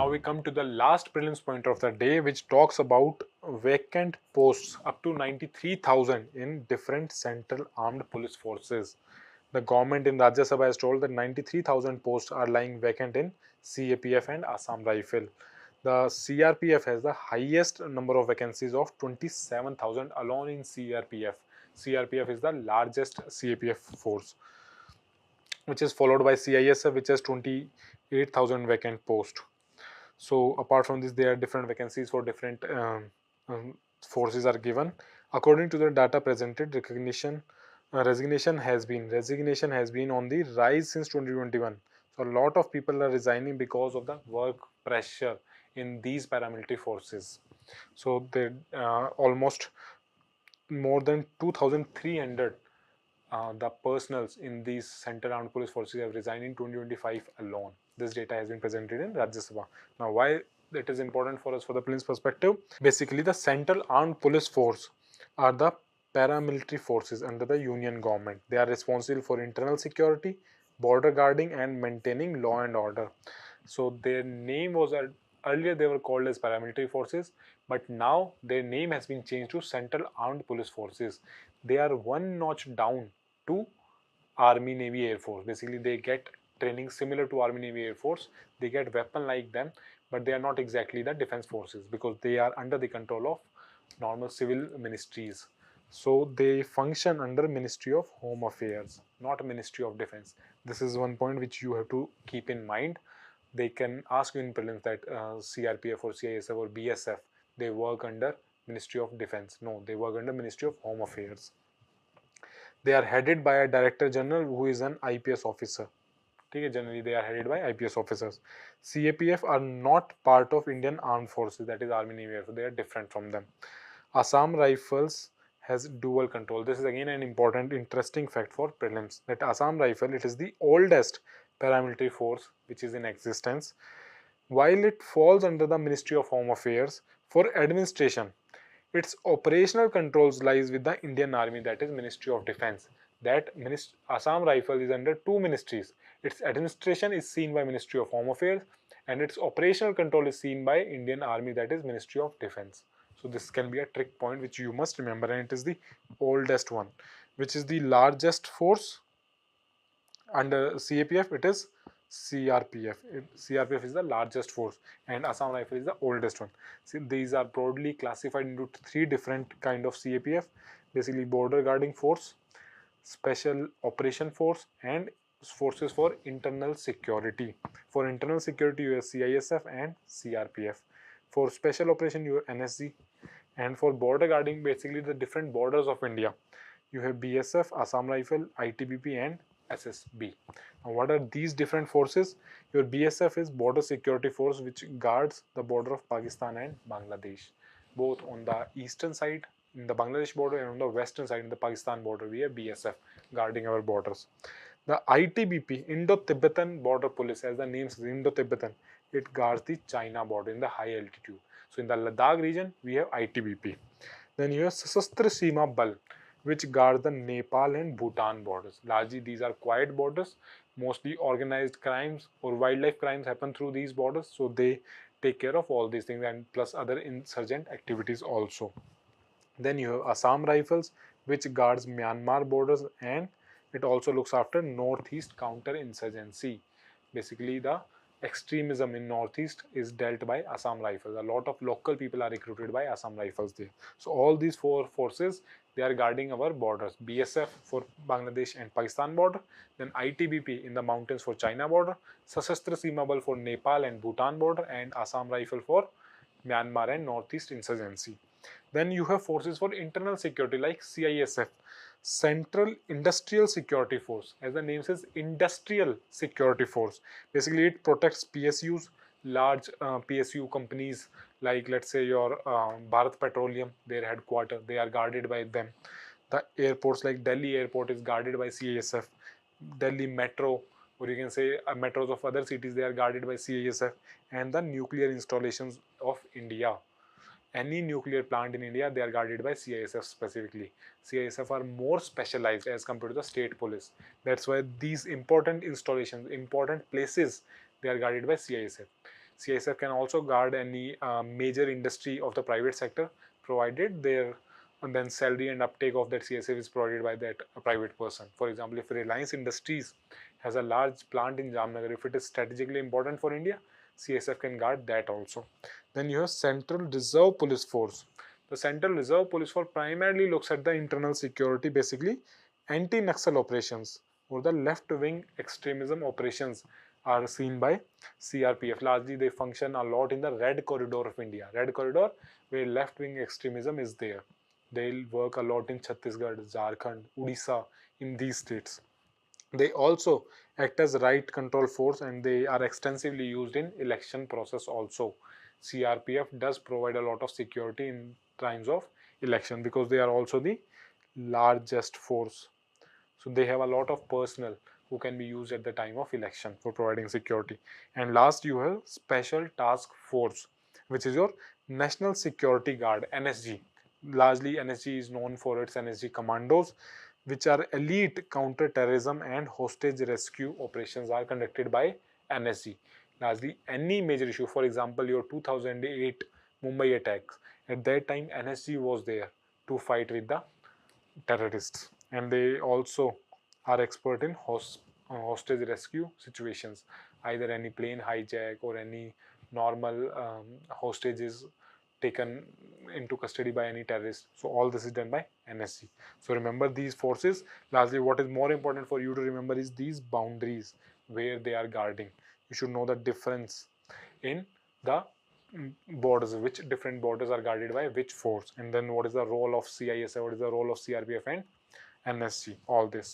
now we come to the last prelims point of the day, which talks about vacant posts up to 93,000 in different central armed police forces. The government in Rajya Sabha has told that 93,000 posts are lying vacant in CAPF and Assam Rifle. The CRPF has the highest number of vacancies of 27,000 alone in CRPF. CRPF is the largest CAPF force, which is followed by CISF, which has 28,000 vacant posts. So apart from this, there are different vacancies for different forces are given. According to the data presented, resignation has been on the rise since 2021. So a lot of people are resigning because of the work pressure in these paramilitary forces. So they almost more than 2,300 the personals in these central armed police forces have resigned in 2025 alone. This data has been presented in Rajya Sabha. Now, why it is important for us for the police perspective? Basically, the central armed police force are the paramilitary forces under the union government. They are responsible for internal security, border guarding, and maintaining law and order. So their name was earlier they were called as paramilitary forces, but now their name has been changed to Central Armed Police Forces. They are one notch down to Army, Navy, Air Force. Basically, they get training similar to Army, Navy, Air Force. They get weapon like them, but they are not exactly the defense forces because they are under the control of normal civil ministries. So they function under Ministry of Home Affairs, not Ministry of Defense. This is one point which you have to keep in mind. They can ask you in prelims that CRPF or CISF or BSF, they work under Ministry of Defense. No, they work under Ministry of Home Affairs. They are headed by a Director General who is an IPS officer. Generally, they are headed by IPS officers. CAPF are not part of Indian Armed Forces, that is Army, Navy, Air Force. They are different from them. Assam Rifles has dual control. This is again an important, interesting fact for prelims. That Assam Rifle, it is the oldest paramilitary force which is in existence. While it falls under the Ministry of Home Affairs, for administration, its operational controls lies with the Indian Army, that is Ministry of Defense. That Assam Rifle is under two ministries. Its administration is seen by Ministry of Home Affairs and its operational control is seen by Indian Army, that is Ministry of Defense. So this can be a trick point which you must remember, and it is the oldest one. Which is the largest force under CAPF? It is CRPF. CRPF is the largest force and Assam Rifle is the oldest one. See, these are broadly classified into three different kind of CAPF. Basically, border guarding force, special operation force, and forces for internal security. For internal security, you have CISF and CRPF. For special operation, you have NSG. And for border guarding, basically the different borders of India, you have BSF, Assam Rifle, ITBP, and SSB. Now, what are these different forces? Your BSF is Border Security Force, which guards the border of Pakistan and Bangladesh, both on the eastern side in the Bangladesh border and on the western side in the Pakistan border. We have BSF guarding our borders. The ITBP, Indo-Tibetan Border Police, as the name says, Indo-Tibetan, it guards the China border in the high altitude. So in the Ladakh region, we have ITBP. Then you have Sasastra Seema Bal, which guards the Nepal and Bhutan borders. Largely, these are quiet borders. Mostly organized crimes or wildlife crimes happen through these borders. So they take care of all these things and plus other insurgent activities also. Then you have Assam Rifles, which guards Myanmar borders, and it also looks after Northeast counter-insurgency. Basically, the extremism in Northeast is dealt by Assam Rifles. A lot of local people are recruited by Assam Rifles there. So all these four forces, they are guarding our borders. BSF for Bangladesh and Pakistan border, then ITBP in the mountains for China border, Sasastra Seema Bal for Nepal and Bhutan border, and Assam Rifle for Myanmar and Northeast insurgency. Then you have forces for internal security like CISF, Central Industrial Security Force. As the name says, Industrial Security Force. Basically, it protects PSUs, large PSU companies like, let's say, your Bharat Petroleum, their headquarters, they are guarded by them. The airports like Delhi Airport is guarded by CISF. Delhi Metro, or you can say metros of other cities, they are guarded by CISF. And the nuclear installations of India, any nuclear plant in India, they are guarded by CISF specifically. CISF are more specialized as compared to the state police. That's why these important installations, important places, they are guarded by CISF. CISF can also guard any major industry of the private sector, provided their and then salary and uptake of that CISF is provided by that private person. For example, if Reliance Industries has a large plant in Jamnagar, if it is strategically important for India, CISF can guard that also. Then you have Central Reserve Police Force. The Central Reserve Police Force primarily looks at the internal security, basically anti-Naxal operations or the left-wing extremism operations are seen by CRPF. Largely, they function a lot in the red corridor of India. Red corridor, where left-wing extremism is there. They'll work a lot in Chhattisgarh, Jharkhand, Odisha, in these states. They also act as right control force and they are extensively used in election process also. CRPF does provide a lot of security in times of election because they are also the largest force. So they have a lot of personnel who can be used at the time of election for providing security. And last, you have Special Task Force, which is your National Security Guard, NSG. Largely, NSG is known for its NSG commandos, which are elite counter-terrorism and hostage rescue operations are conducted by NSG. Largely, any major issue, for example, your 2008 Mumbai attacks, at that time NSG was there to fight with the terrorists, and they also are expert in hostage rescue situations, either any plane hijack or any normal hostage is taken into custody by any terrorist. So all this is done by NSC. So remember these forces. Lastly, what is more important for you to remember is these boundaries where they are guarding. You should know the difference in the borders, which different borders are guarded by which force, and then what is the role of CISF, what is the role of CRPF and NSG, all this.